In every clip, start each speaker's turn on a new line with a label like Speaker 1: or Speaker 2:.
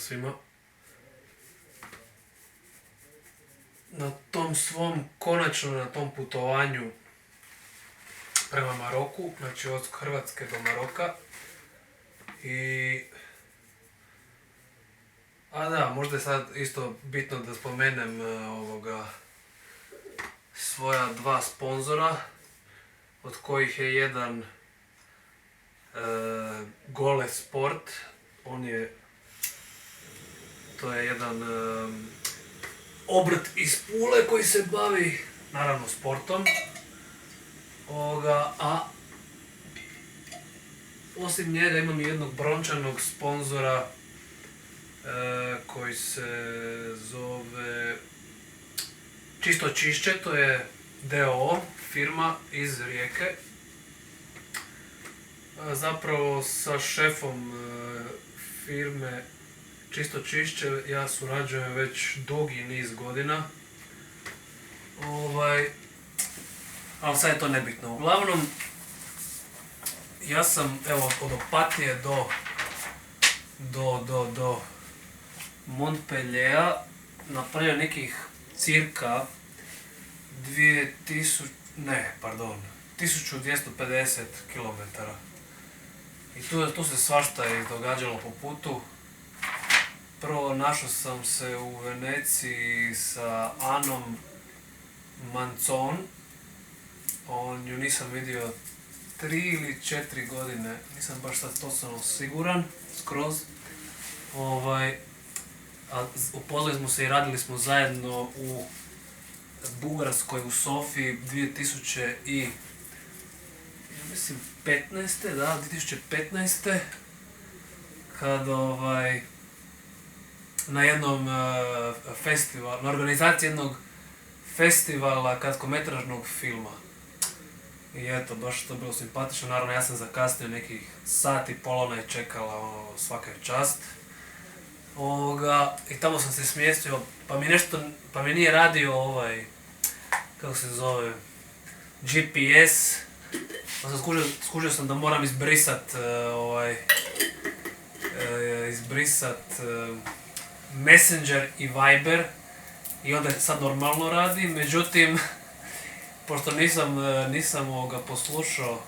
Speaker 1: svima. Na tom svom, konačno na tom putovanju prema Maroku, znači od Hrvatske do Maroka. Možda je sad isto bitno da spomenem svoja dva sponzora, od kojih je jedan Gole Sport. To je jedan obrt iz Pule koji se bavi, naravno, sportom. A osim njega imam i jednog brončanog sponzora koji se zove Čisto čišće, to je d.o.o. firma iz Rijeke. Zapravo sa šefom firme Čisto čišće ja surađujem već dugi niz godina. Ali sad je to nebitno. Uglavnom, ja sam od Opatije do Montpelliera napravio nekih cirka 1250 km. I tu se svašta je događalo po putu. Prvo našao sam se u Veneciji sa Anom Manzon. Nju nisam vidio 3 ili 4 godine, nisam baš sad točno siguran, skroz. Upoznali smo se i radili smo zajedno u Bugarskoj, u Sofiji 2015. Kad na jednom festivalu, na organizaciji jednog festivala kratkometražnog filma. I eto, baš to bilo simpatično. Naravno, ja sam zakasnio nekih sat i pol, ona je čekala svaka čast. I tamo sam se smjestio, pa mi nije radio kako se zove, GPS. Pa sam skužio sam da moram izbrisat Messenger i Viber. I onda sad normalno radi, međutim, pošto nisam poslušao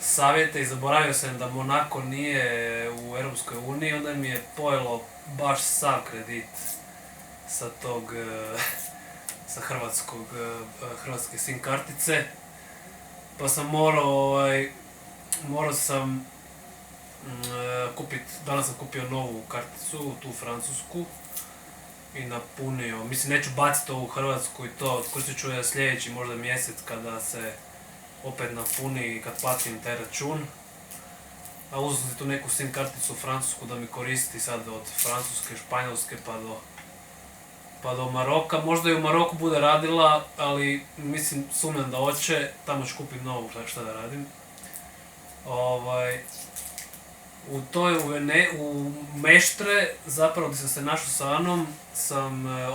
Speaker 1: savjete i zaboravio sam da Monako nije u Europskoj uniji, onda mi je pojelo baš sav kredit sa hrvatske SIM kartice. Pa sam morao sam danas sam kupio novu karticu, tu francusku, i napunio. Mislim, neću baciti ovu hrvatsku i to, koristit ću ja sljedeći možda mjesec kada se opet napuni i kad platim taj račun. A uzeo sam tu neku SIM karticu francusku da mi koristi sad od Francuske, Španjolske pa do Maroka. Možda i u Maroku bude radila, ali mislim, sumnjam da hoće, tamo ću kupiti novu, šta da radim. U Meštre, zapravo gdje sam se našao sa Anom,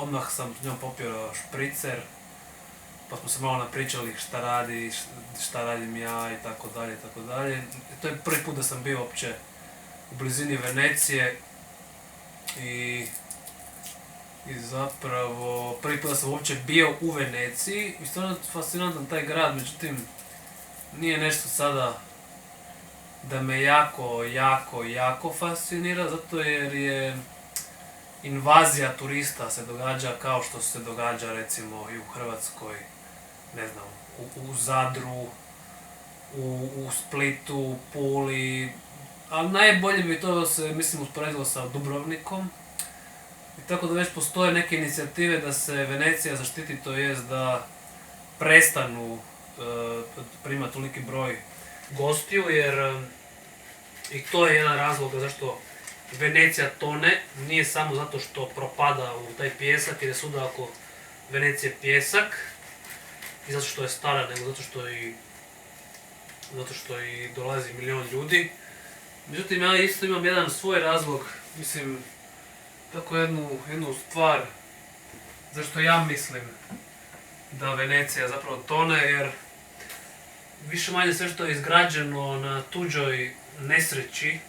Speaker 1: odmah sam s njom popio špricer, pa smo se malo napričali šta radim ja i tako dalje. To je prvi put da sam bio uopće u blizini Venecije i zapravo prvi put da sam uopće bio u Veneciji i stvarno fascinantan taj grad, međutim nije nešto sada da me jako fascinira, zato jer je invazija turista se događa kao što se događa recimo i u Hrvatskoj, ne znam, u Zadru, u Splitu, u Puli, ali najbolje bi to se, mislim, usporedilo sa Dubrovnikom. I tako da već postoje neke inicijative da se Venecija zaštiti, to jest da prestanu primati toliki broj gostiju, jer i to je jedan razlog zašto Venecija tone, nije samo zato što propada u taj pijesak, jer je svuda oko Venecije pijesak i zato što je stara, nego zato što i dolazi milion ljudi. Međutim, ja isto imam jedan svoj razlog, mislim, tako jednu stvar zašto ja mislim da Venecija zapravo tone, jer više manje sve što je izgrađeno na tuđoj nesreći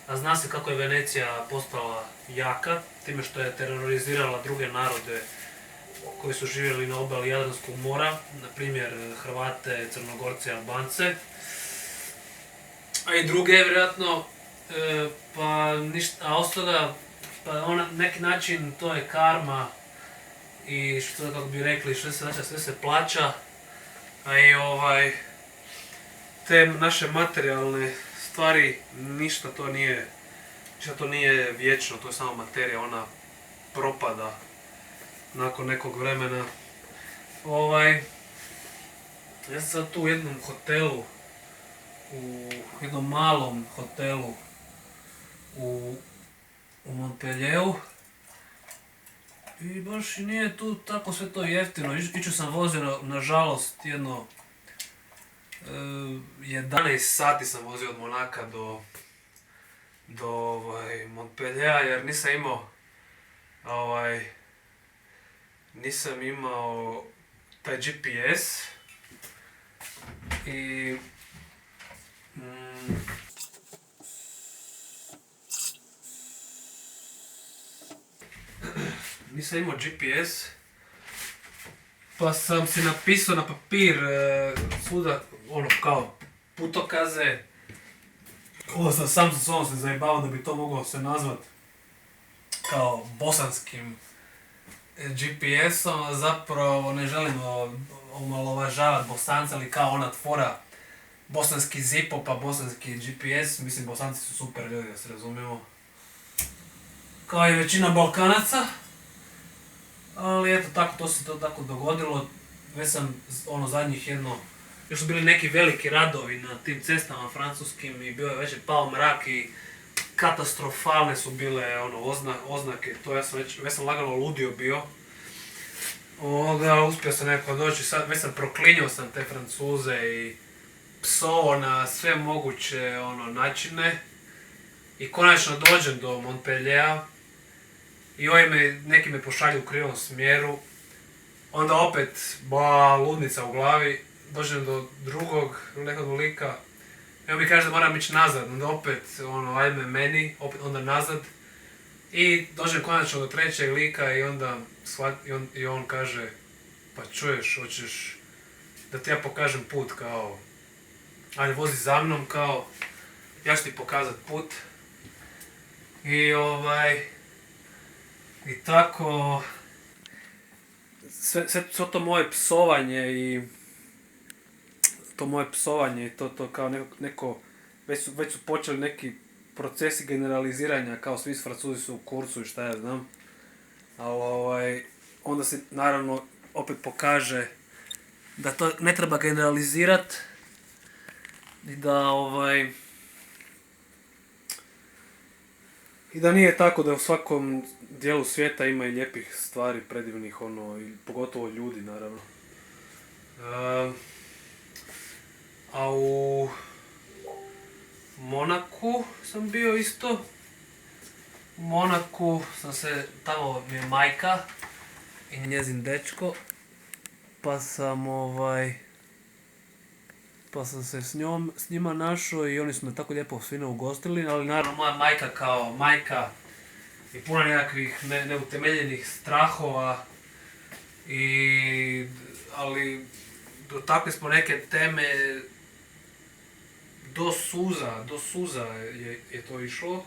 Speaker 1: A zna se kako je Venecija postala jaka, time što je terorizirala druge narode koji su živjeli na obali Jadranskog mora, na primjer Hrvate, Crnogorce, Albance, a i druge vjerojatno, pa ništa, a ostoga, pa na neki način to je karma i što, kako bi rekli, sve se plaća, a i te naše materijalne stvari, ništa to nije vječno, to je samo materija, ona propada nakon nekog vremena. Ja sam sad tu u jednom hotelu, u jednom malom hotelu u Montpellieru i baš i nije tu tako sve to jeftino. Iću sam vozio, nažalost, jedno 11 sati sam vozio od Monaka do Montpelliera jer nisam imao taj GPS i nisam imao GPS, pa sam si napisao na papir svuda kao putokaze. Sam sa sobom se zajebavao da bi to moglo se nazvat kao bosanskim GPS-om, a zapravo ne želim omalovažavati Bosanca, ali kao ona fora bosanski Zippo pa bosanski GPS, mislim Bosanci su super ljudi, da se razumijemo. Kao i većina Balkanaca, ali eto tako, to se to tako dogodilo. Već sam zadnjih još su bili neki veliki radovi na tim cestama francuskim i bio je već pao mrak i katastrofalne su bile oznake, to već sam lagano ludio bio. Uspio sam nekako doći, već sam proklinjao sam te Francuze i psovao na sve moguće načine. I konačno dođem do Montpelliera i neki me pošalju u krivom smjeru. Onda opet, ludnica u glavi, dođem do drugog nekog lika. I on mi kaže da moram ići nazad, onda opet, ajme meni, opet onda nazad. I dođem konačno do trećeg lika i on kaže, pa čuješ, hoćeš da ti ja pokažem put, kao, ajde vozi za mnom, kao, ja ću ti pokazat put. I i tako, sve to moje psovanje i to kao neko već su počeli neki procesi generaliziranja, kao svi Francuzi su u kursu i šta ja znam. Ali onda se naravno opet pokaže da to ne treba generalizirat i da nije tako da u svakom dijelu svijeta ima i lijepih stvari, predivnih, i pogotovo ljudi, naravno. A u Monaku sam bio isto. U Monaku tamo mi je majka i njezin dečko, pa sam se s njima našao i oni su me tako lijepo fino ugostili, ali naravno moja majka kao majka i puno nekakvih neutemeljenih strahova, ali dotakli smo neke teme do suza je to išlo.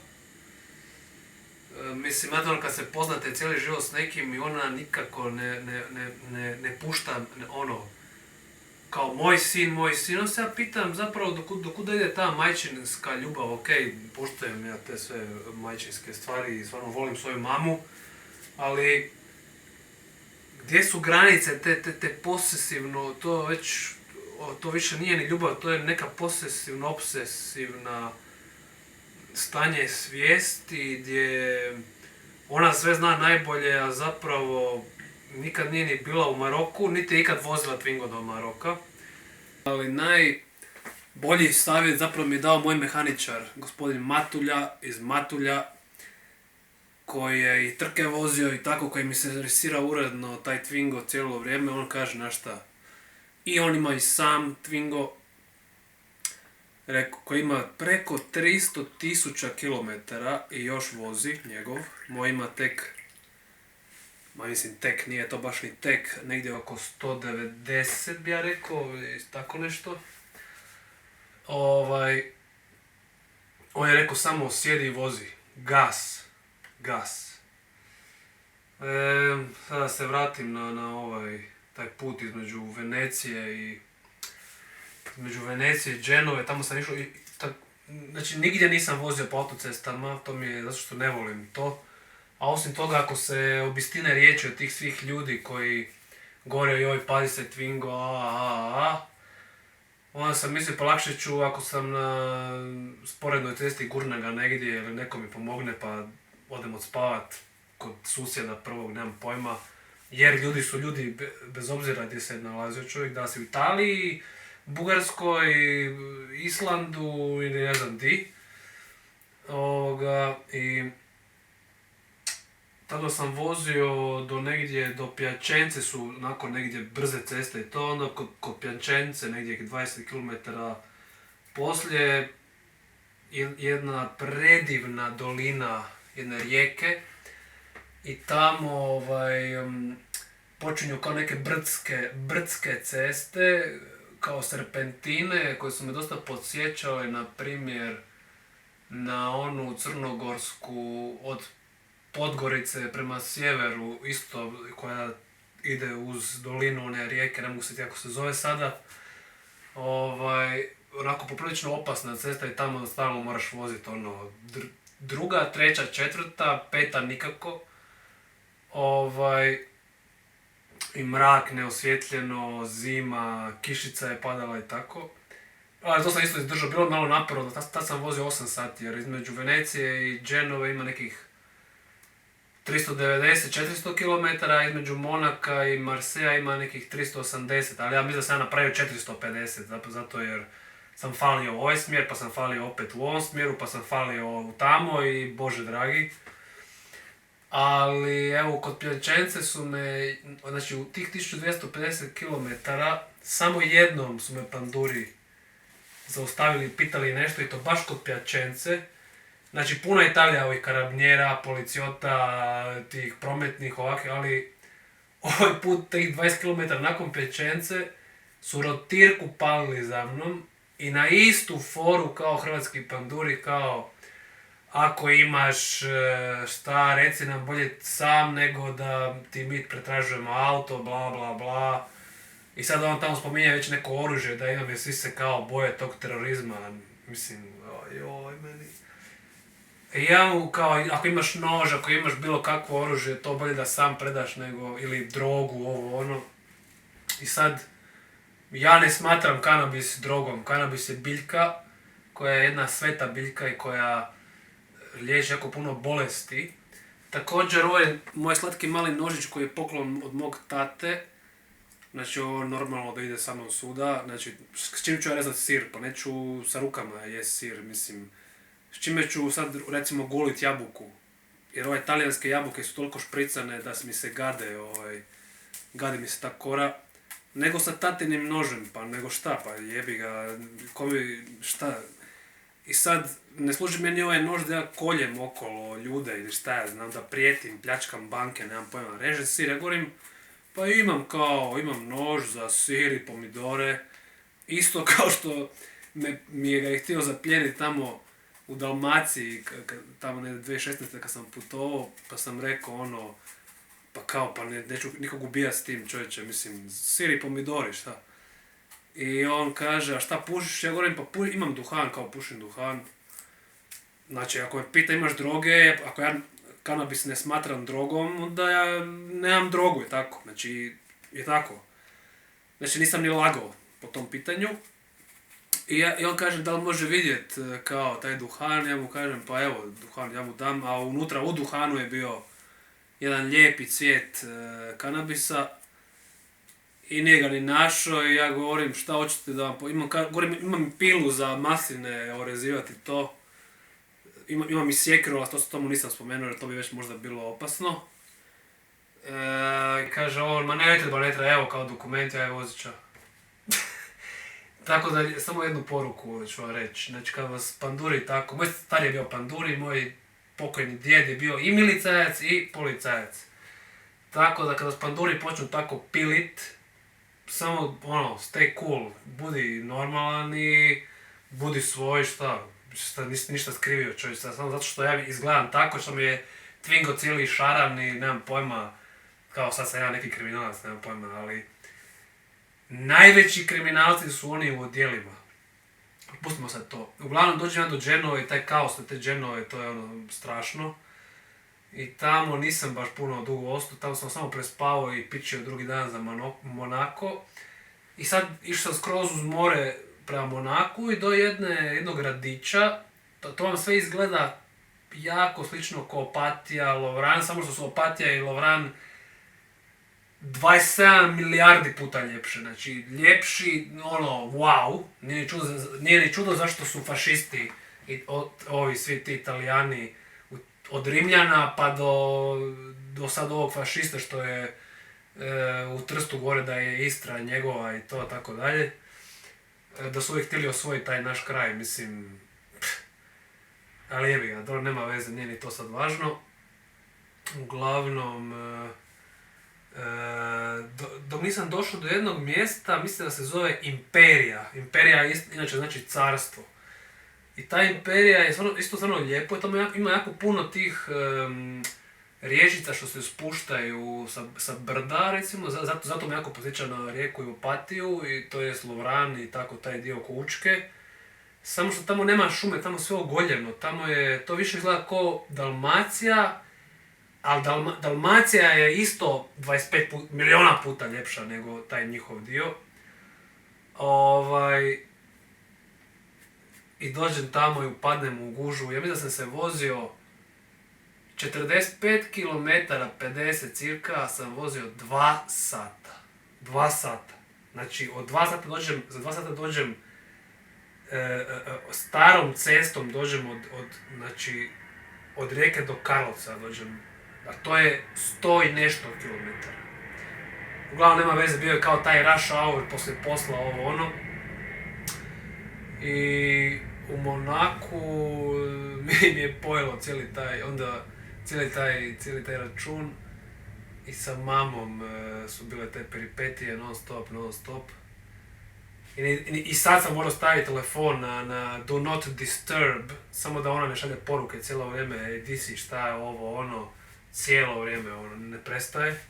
Speaker 1: Mislim, kad se poznate cijeli život s nekim i ona nikako ne pušta kao moj sin, on se ja pitam zapravo dokuda ide ta majčinska ljubav, puštajem ja te sve majčinske stvari i stvarno volim svoju mamu, ali gdje su granice te posesivno, to više nije ni ljubav, to je neka posesivno, obsesivna stanje svijesti gdje ona sve zna najbolje, a zapravo nikad nije ni bila u Maroku, niti je ikad vozila Twingo do Maroka. Ali najbolji savjet zapravo mi je dao moj mehaničar, gospodin Matulja iz Matulja, koji je i trke vozio i tako, koji mi se servisira uredno taj Twingo cijelo vrijeme. On kaže, znaš šta, i on ima i sam Twingo, rekao, koji ima preko 300.000 kilometara i još vozi njegov. Moj ima tek, mislim tek, nije to baš ni tek, negdje oko 190 bi ja rekao, tako nešto. On je rekao samo sjedi i vozi. Gas. Sada se vratim na taj put između Venecije i Genove, tamo sam išao znači nigdje nisam vozio po autocestama, to mi je zato što ne volim to. A osim toga, ako se obistine riječi od tih svih ljudi koji govore joj pazi se Twingo, onda sam mislio pa lakše ću ako sam na sporednoj cesti gurna ga negdje ili neko mi pomogne pa odem odspavat kod susjeda prvog, nemam pojma. Jer ljudi su ljudi bez obzira gdje se nalazio čovjek, da si u Italiji, Bugarskoj, Islandu ili ne znam di. I tada sam vozio do Piačence su nakon negdje brze ceste i to, onda kod Piačence negdje 20 km poslije jedna predivna dolina jedne rijeke i tamo počinju kao neke brdske ceste, kao serpentine koje su me dosta podsjećale na primjer na onu crnogorsku od Podgorice prema sjeveru isto koja ide uz dolinu one rijeke, ne mogu se kako se zove sada. Onako poprilično opasna cesta i tamo stalno moraš voziti druga, treća, četvrta, peta nikako. I mrak, neosvjetljeno, zima, kišica je padala i tako. Ali to sam isto izdržao, bilo malo naporno, tad sam vozio 8 sati jer između Venecije i Genove ima nekih 390-400 km, a između Monaka i Marseja ima nekih 380, ali ja mislim da sam napravio 450, zato jer sam falio u ovaj smjer, pa sam falio opet u ovom smjeru, pa sam falio u tamo i bože dragi. Ali evo, kod Piačence su me, znači u tih 1250 km, samo jednom su me panduri zaustavili i pitali nešto i to baš kod Piačence. Znači puna Italija ovih karabinjera, policijota, tih prometnih ovakvih, ali ovaj put tih 20 km nakon Piačence su rotirku palili za mnom i na istu foru kao hrvatski panduri, kao ako imaš šta, reci nam bolje sam nego da ti mi pretražujemo auto, bla bla bla. I sad on tamo spominje već neko oružje da imam jer svi se kao boje tog terorizma, mislim, joj meni. I ja mu kao, ako imaš nož, ako imaš bilo kakvo oružje, to bolje da sam predaš nego, ili drogu, ovo ono. I sad, ja ne smatram kanabis drogom, kanabis je biljka koja je jedna sveta biljka i koja liječi jako puno bolesti. Također, ovo je moj slatki mali nožić koji je poklon od mog tate. Znači, ovo normalno da ide sa mnom svuda. Znači, s čim ću ja rezati sir? Pa neću sa rukama jest sir, mislim. S čime ću sad, recimo, gulit jabuku? Jer ove talijanske jabuke su toliko špricane da mi se gadi mi se ta kora. Nego sa tatinim nožem, pa nego šta, pa jebi ga, šta. I sad, ne služi meni ovaj nož da ja koljem okolo ljude ili šta ja znam, da prijetim, pljačkam banke, nemam pojma, režem sir, ja govorim, pa imam nož za sir i pomidore, isto kao što mi je ga htio zaplijeniti tamo u Dalmaciji, tamo 2016. kad sam putovao, pa sam rekao pa neću nikog ubijati s tim čovječe, mislim, sir i pomidori, šta? I on kaže, a šta pušiš? Ja govorim, pa imam duhan, kao pušim duhan. Znači, ako me pita imaš droge, ako ja kanabis ne smatram drogom, onda ja nemam drogu, je tako. Znači, je tako. Znači, nisam ni lagao po tom pitanju. I on kaže, da li može vidjet kao taj duhan, ja mu kažem, pa evo, duhan ja mu dam, a unutra u duhanu je bio jedan lijepi cvijet kanabisa. I nije ga ni našao i ja govorim šta hoćete da vam imam pilu za masline orezivati to. Imam i sjekiru, ali tomu nisam spomenuo jer to bi već možda bilo opasno. I kaže on, ma ne treba, evo kao dokument, ja je vozića. Tako da, samo jednu poruku ću vam reći. Znači, kad vas panduri tako, moj star je bio panduri, moj pokojni djed je bio i milicajac i policajac. Tako da, kada vas panduri počnu tako pilit, samo, stay cool, budi normalan i budi svoj, šta nisi ništa skrivio čovječ, samo zato što ja izgledam tako, što mi je Twingo cijeli šaran i nemam pojma, kao sad sam ja neki kriminalac, nemam pojma, ali najveći kriminalci su oni u odjelima. Pustimo sad to. Uglavnom dođem ja do Genove i taj kaos na te Genove, to je strašno. I tamo nisam baš puno dugo ostao, tamo sam samo prespavao i pičio drugi dan za Monako. I sad išao sam skroz uz more prema Monaku i do jednog gradića. To vam sve izgleda jako slično kao Opatija, Lovran, samo što su Opatija i Lovran 27 milijardi puta ljepše. Znači, ljepši, wow. Nije ni čudo zašto su fašisti i ovi svi ti Italijani od Rimljana pa do sad ovog fašista što je u Trstu gore da je Istra njegova i to tako dalje. Da su uvijek htjeli osvojiti taj naš kraj, mislim. Ali jebi ga, dobro, nema veze, nije ni to sad važno. Uglavnom, dok nisam došao do jednog mjesta, mislim da se zove Imperija. Imperija inače znači carstvo. I ta Imperija je isto stvarno lijepo, i tamo ima jako puno tih riječica što se spuštaju sa brda, recimo, zato me jako posjeća na rijeku i Opatiju, i to je Lovran i tako taj dio oko Učke. Samo što tamo nema šume, tamo sve ogoljeno, tamo je, to više izgleda kao Dalmacija, ali Dalmacija je isto 25 milijuna puta ljepša nego taj njihov dio. I dođem tamo i upadnem u gužvu. Ja mislim da sam se vozio 45 km, 50 cirka, sam vozio 2 sata. 2 sata. Znači, za 2 sata dođem starom cestom, dođem od Rijeke do Karlovca dođem. A to je 100 i nešto kilometara. Uglavnom nema veze, bio je kao taj rush hour poslije posla, ovo ono. I u Monaku mi je pojelo cijeli taj račun. I sa mamom su bile te peripetije non stop. I sad sam morao staviti telefon na do not disturb, samo da ona ne šalje poruke cijelo vrijeme, di si, šta je ovo, ono, cijelo vrijeme, ono, ne prestaje.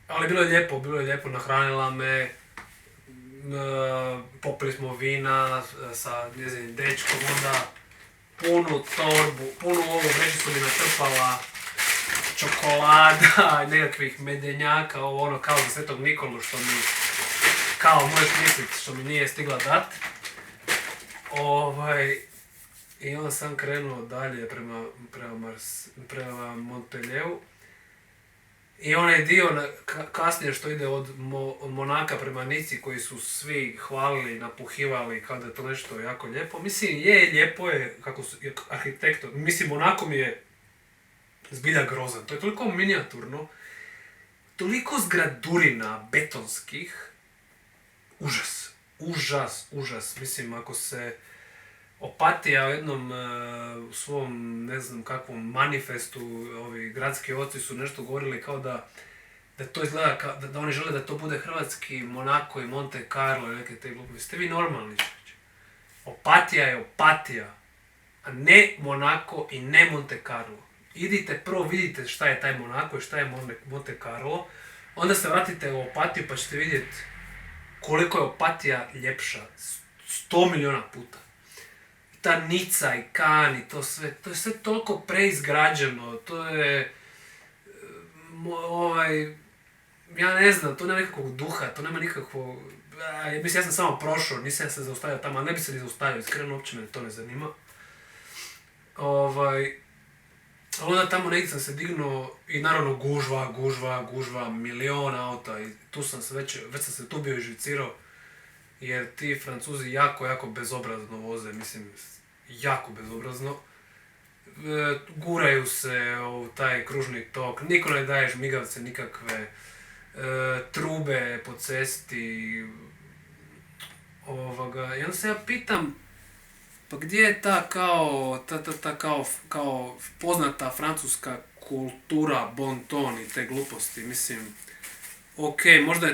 Speaker 1: Ali bilo je lijepo, nahranila me, popili smo vina sa njezinim dečkom, onda punu torbu, punu ovu vrećicu mi natrpala čokolada, nekakvih medenjaka, ono kao za Svetog Nikolu, što mi, kao možeš misliti, što mi nije stigla dat. I onda sam krenuo dalje prema Montpellieru. I onaj dio kasnije što ide od Monaka prema Nici, koji su svi hvalili, napuhivali kao da je to nešto jako lijepo. Mislim, lijepo je kako su arhitekto. Mislim, Monako mi je zbilja grozan. To je toliko minijaturno, toliko zgradurina betonskih. Užas. Mislim, ako se Opatija u jednom svom, ne znam kakvom manifestu, ovi gradski oci su nešto govorili kao da to izgleda, da oni žele da to bude hrvatski Monako i Monte Carlo i neke te gluposti. Ste vi normalni čovječe? Opatija je Opatija, a ne Monako i ne Monte Carlo. Idite prvo, vidite šta je taj Monako i šta je Monte Carlo, onda se vratite u Opatiju pa ćete vidjeti koliko je Opatija ljepša. 100 milijuna puta. Ta Nica i Cannes i to je sve toliko preizgrađeno, to je, ja ne znam, to nema nikakvog duha, to nema nikakvog, mislim, ja sam samo prošao, nisam se zaustavio tamo, ali ne bi se ni zaustavio, iskreno, uopće me to ne zanima. Onda tamo negdje sam se dignuo i naravno gužva, milion auta i tu sam se već sam se tu bio izživcirao, jer ti Francuzi jako bezobrazno voze, mislim, jako bezobrazno. Guraju se u taj kružni tok, niko ne daje žmigavce nikakve, trube po cesti, i onda se ja pitam, pa gdje je ta kao poznata francuska kultura, bon ton i te gluposti, mislim, ok,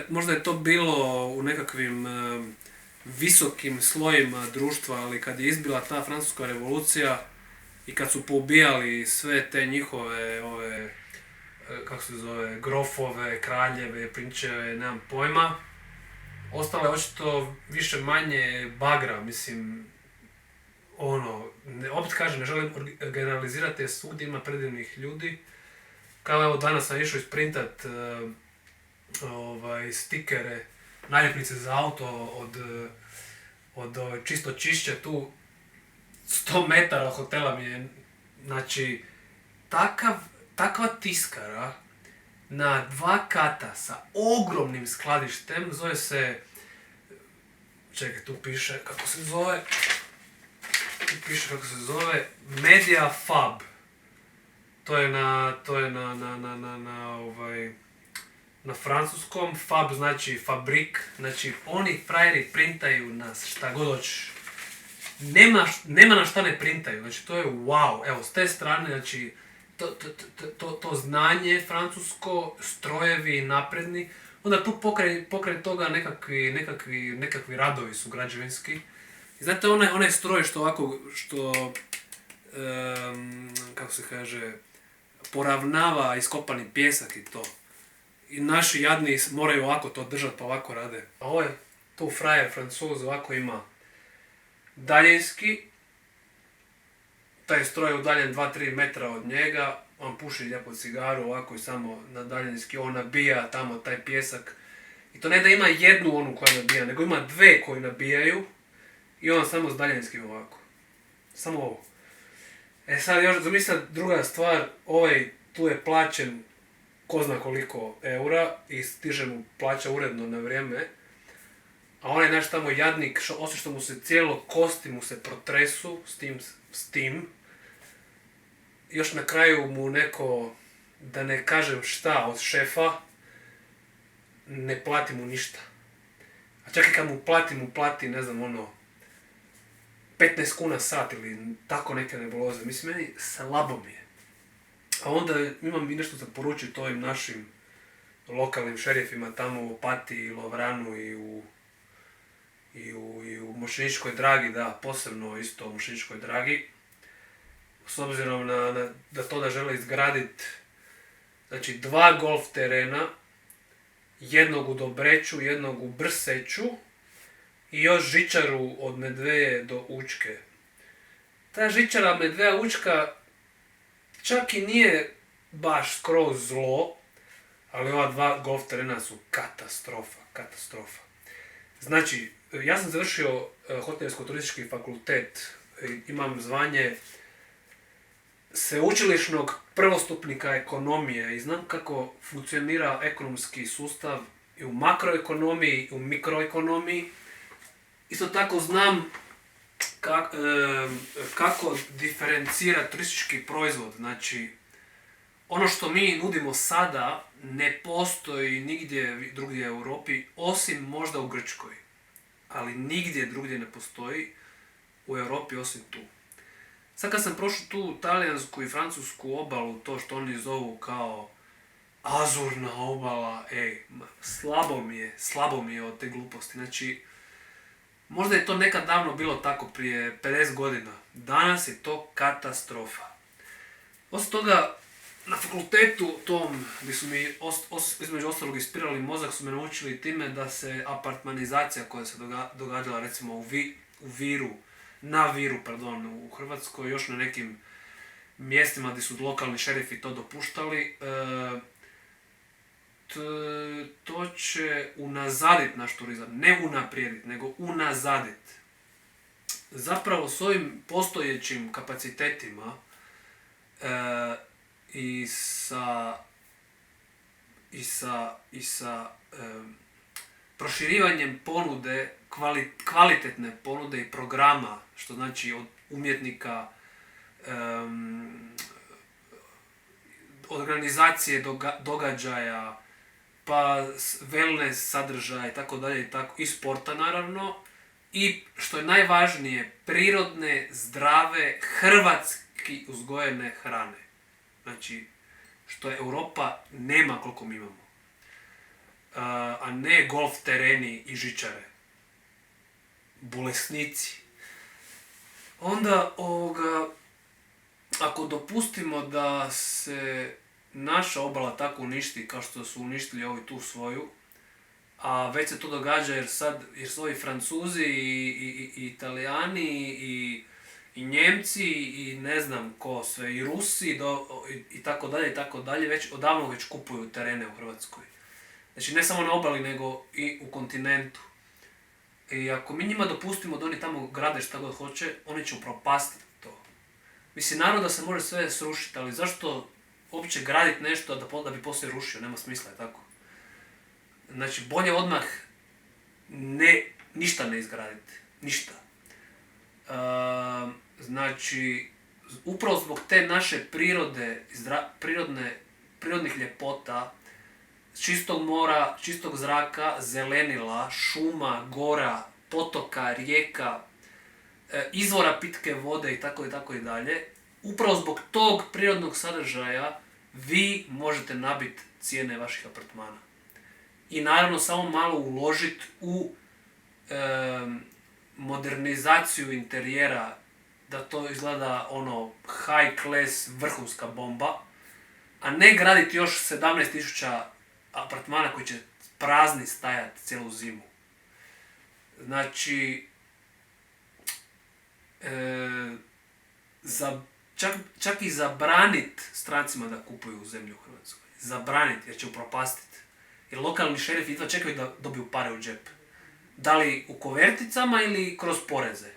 Speaker 1: možda je to bilo u nekakvim visokim slojima društva, ali kad je izbila ta francuska revolucija i kad su poubijali sve te njihove, kako se zove, grofove, kraljeve, prinčeve, nemam pojma, ostalo je očito više manje bagra, mislim, opet kažem, ne želim generalizirati jer svugdje ima predivnih ljudi. Kao evo danas sam išao isprintat stikere, naljepnice za auto od čisto čišće tu 100 metara od hotela mi je, znači, takva tiskara na 2 kata sa ogromnim skladištem, zove se, čekaj, tu piše kako se zove, Media Fab. To je na francuskom, fab znači fabrik, znači oni frajeri printaju nas šta god hoćeš. Nema na šta ne printaju, znači to je wow, evo s te strane, znači to znanje francusko, strojevi napredni, onda tu pokraj toga nekakvi radovi su građevinski. I znate onaj stroj kako se kaže, poravnava iskopani pjesak i to. I naši jadni moraju ovako to držati pa ovako rade. A ovaj tu frajer Francuz ovako ima daljinski, taj stroj je udaljen 2-3 metra od njega, on puši lijepo cigaru ovako i samo na daljinski, on nabija tamo taj pjesak. I to ne da ima jednu onu koja nabija, nego ima 2 koji nabijaju i on samo s daljinskim ovako. Samo ovo. E sad još zamisli druga stvar, ovaj tu je plaćen ko zna koliko eura i stiže mu plaća uredno na vrijeme, a onaj naš tamo jadnik, osim što mu se cijelo kosti mu se protresu s tim, još na kraju mu neko, da ne kažem šta, od šefa, ne plati mu ništa. A čak i kad mu plati, ne znam, 15 kuna sat ili tako neke nebuloze. Mislim, meni slabo mi je. A onda imam i nešto za poručiti ovim našim lokalnim šerifima tamo u Opatiji, Lovranu i u Mošćeničkoj Dragi, da, posebno isto u Mošćeničkoj Dragi. S obzirom da žele izgraditi, znači 2 golf terena, jednog u Dobreću, jednog u Brseću i još žičaru od Medveje do Učke. Ta žičara Medveja Učka čak i nije baš skroz zlo, ali ova 2 golf terena su katastrofa. Znači, ja sam završio hotelsko-turistički fakultet, imam zvanje sveučilišnog prvostupnika ekonomije i znam kako funkcionira ekonomski sustav i u makroekonomiji i u mikroekonomiji. Isto tako znam kako diferencira turistički proizvod. Znači, ono što mi nudimo sada ne postoji nigdje drugdje u Europi, osim možda u Grčkoj. Ali nigdje drugdje ne postoji u Europi osim tu. Sad kad sam prošao tu talijansku i francusku obalu, to što oni zovu kao azurna obala, slabo mi je od te gluposti. Znači, možda je to nekad davno bilo tako prije 50 godina. Danas je to katastrofa. Osim toga, na fakultetu tom, gdje su mi između ostalog ispirali mozak, su me naučili time da se apartmanizacija koja se događala recimo u Viru, u Hrvatskoj, još na nekim mjestima gdje su lokalni šerifi to dopuštali, to će unazaditi naš turizam. Ne unaprijediti, nego unazaditi. Zapravo s ovim postojećim kapacitetima i sa proširivanjem ponude, kvalitetne ponude i programa, što znači od umjetnika, organizacije događaja, pa wellness sadržaj i tako dalje i sporta naravno. I što je najvažnije, prirodne, zdrave, hrvatski uzgojene hrane. Znači, što je Europa nema koliko mi imamo. A ne golf tereni i žičare. Bolesnici. Onda ako dopustimo da se naša obala tako uništi kao što su uništili ovi tu svoju, a već se to događa jer su ovi Francuzi i Italijani i Njemci i ne znam ko sve, i Rusi i tako dalje, već kupuju terene u Hrvatskoj. Znači ne samo na obali nego i u kontinentu. I ako mi njima dopustimo da oni tamo grade šta god hoće, oni će upropastiti to. Mislim, naravno da se može sve srušiti, ali zašto uopće graditi nešto da bi poslije rušio, nema smisla, je tako? Znači, bolje odmah ništa ne izgraditi. Ništa. Znači, upravo zbog te naše prirodnih ljepota, čistog mora, čistog zraka, zelenila, šuma, gora, potoka, rijeka, izvora pitke vode i tako i dalje, upravo zbog tog prirodnog sadržaja vi možete nabiti cijene vaših apartmana. I naravno samo malo uložiti u modernizaciju interijera, da to izgleda high class, vrhunska bomba, a ne graditi još 17.000 apartmana koji će prazni stajati cijelu zimu. Znači, čak i zabraniti strancima da kupuju zemlju u Hrvatskoj. Zabraniti, jer će upropastiti. Jer lokalni šerifi jedva čekaju da dobiju pare u džep. Da li u koverticama ili kroz poreze.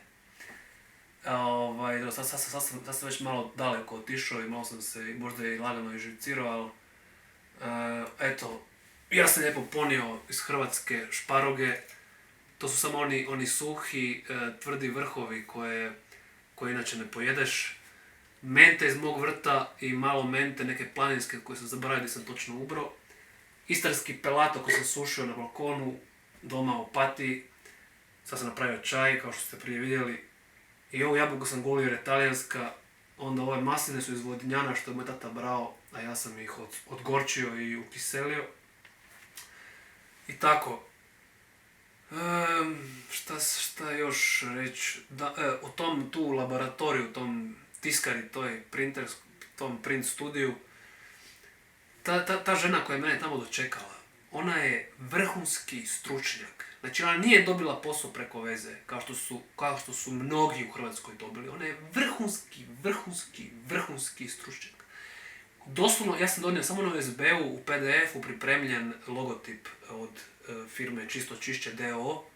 Speaker 1: Sad sam već malo daleko otišao i malo sam se možda i lagano iživcirao, ali ja sam lijepo ponio iz Hrvatske šparoge. To su samo oni suhi, tvrdi vrhovi koje inače ne pojedeš. Mente iz mog vrta i malo mente neke planinske koje sam zaboravio da sam točno ubrao. Istarski pelato koji sam sušio na balkonu doma u Opatiji. Sad sam napravio čaj, kao što ste prije vidjeli. I ovu jabuku sam golio jer je talijanska. Onda ove masline su iz Vodnjana što je moj tata brao, a ja sam ih odgorčio i ukiselio. I tako. Šta još reći? O tom tu laboratoriju, tom tiskari, tom print studiju, ta žena koja je mene tamo dočekala, ona je vrhunski stručnjak. Znači ona nije dobila posao preko veze, kao što su mnogi u Hrvatskoj dobili. Ona je vrhunski stručnjak. Doslovno, ja sam donio samo na USB-u u PDF-u pripremljen logotip od firme Čisto čišće D.O.O.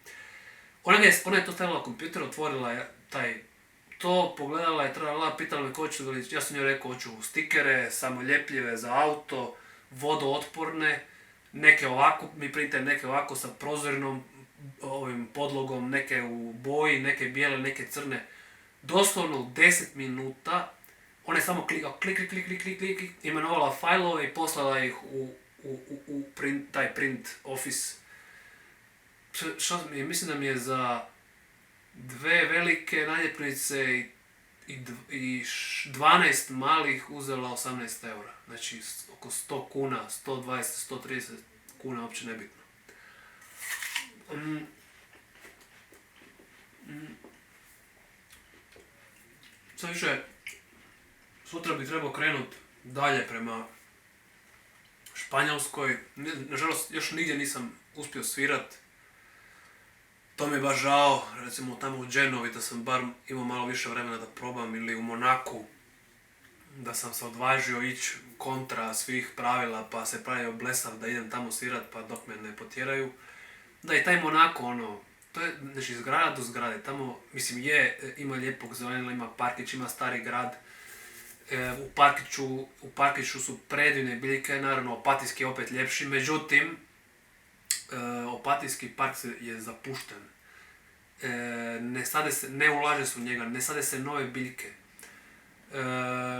Speaker 1: Ona je to stavila na kompjuter, otvorila je to, pogledala je, pitala me ko ću, ja sam joj rekao hoću stikere, samoljepljive za auto, vodootporne, neke ovako, mi printe neke ovako sa prozornom podlogom, neke u boji, neke bijele, neke crne. Doslovno u 10 minuta ona je samo klik, imenovala fajlove i poslala ih u taj print office. Mislim da mi je za 2 velike naljepnice i 12 malih uzela 18 eura. Znači oko 100 kuna, 120, 130 kuna, uopće nebitno. Sad više, sutra bi trebao krenuti dalje prema Španjolskoj. Nažalost, još nigdje nisam uspio svirat. To mi je baš žao, recimo tamo u Genovi da sam bar imao malo više vremena da probam, ili u Monaku da sam se odvažio ići kontra svih pravila pa se pravio blesav da idem tamo svirat pa dok me ne potjeraju. Da i taj Monako, to je znači zgrada do zgrade, tamo mislim ima lijepog zelenila, ima parkić, ima stari grad. U Parkiću su predivne biljke, naravno Opatijski je opet ljepši, međutim Opatijski park je zapušten. Ne ulaže se u njega, ne sade se nove biljke.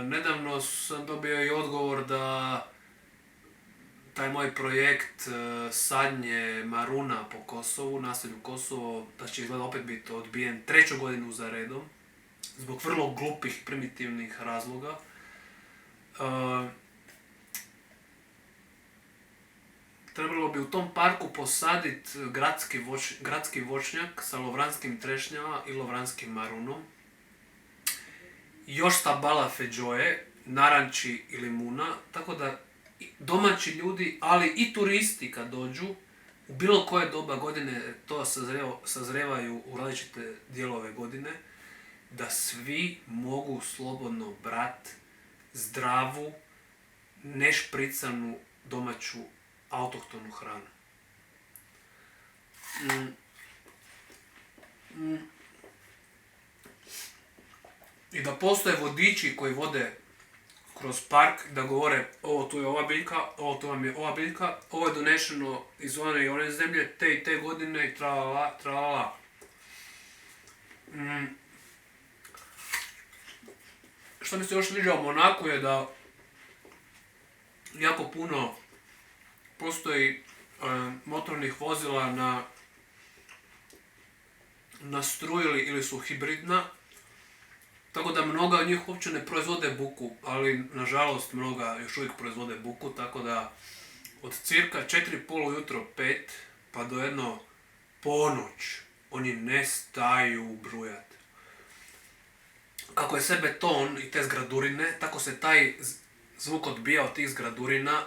Speaker 1: Nedavno sam dobio i odgovor da taj moj projekt sadnje maruna po Kosovu, naselju Kosovo, da će izgleda opet biti odbijen 3. godinu za redom, zbog vrlo glupih, primitivnih razloga. Trebalo bi u tom parku posaditi gradski voćnjak sa lovranskim trešnjama i lovranskim marunom. Još stabala feđoje, naranči i limuna, tako da domaći ljudi, ali i turisti kad dođu, u bilo koje doba godine, to sazrevaju u različite dijelove godine, da svi mogu slobodno brat zdravu, nešpricanu domaću autohtonu hranu. I da postoje vodiči koji vode kroz park, da govore ovo tu je ova biljka, ovo tu vam je ova biljka, ovo je donešeno iz one i one zemlje, te i te godine i tralala, tralala. Što mi se još sviđa u Monaku je da jako puno postoji motornih vozila na struju ili su hibridna, tako da mnoga od njih uopće ne proizvode buku, ali nažalost mnoga još uvijek proizvode buku, tako da od cirka 4:30 ujutro 5 pa do jedno ponoć oni ne staju brujat. Kako je sve beton i te zgradurine, tako se taj zvuk odbija od tih zgradurina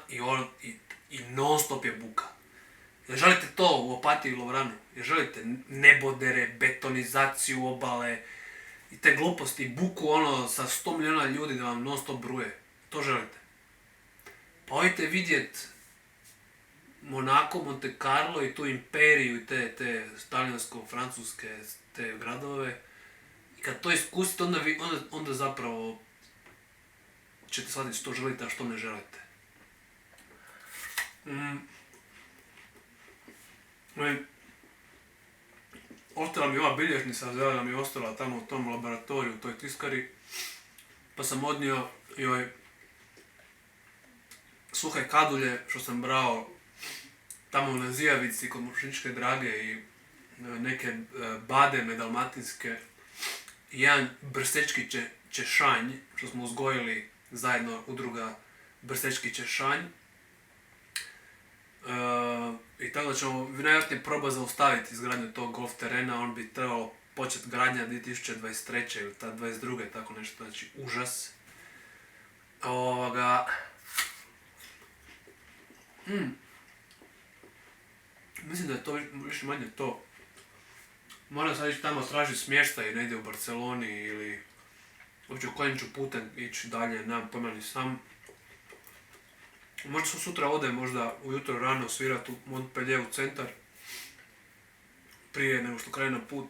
Speaker 1: i non stop je buka. Jer želite to u Opatiji i Lovranu? Jer želite nebodere, betonizaciju obale i te gluposti, buku sa 100 milijuna ljudi da vam non stop bruje? To želite? Pa odite vidjet Monako, Monte Carlo i tu imperiju i te talijansko-francuske te gradove. I kad to iskusite, onda zapravo ćete shvatiti što želite, a što ne želite. Ostala mi ova bilježnica, zelena mi je ostala tamo u tom laboratoriju, u toj tiskari, pa sam odnio joj suhe kadulje što sam brao tamo na Zijavici kod Mošničke Drage i neke bademe dalmatinske i jedan brstečki češanj što smo uzgojili zajedno udruga Brstečki češanj. I tako da ćemo najvjerojatnije probati zaustaviti izgradnju tog golf terena, on bi trebalo početi gradnja 2023. ili 2022. tako nešto, znači užas. Mislim da je to više manje to. Moram sad ići tamo tražiti smještaj negdje u Barceloni ili uopće kojim ću putem ići dalje, nemam pojma ni sam. Možda sutra odem, možda ujutro rano svirat u Montpellier u centar, prije nego što krenem put.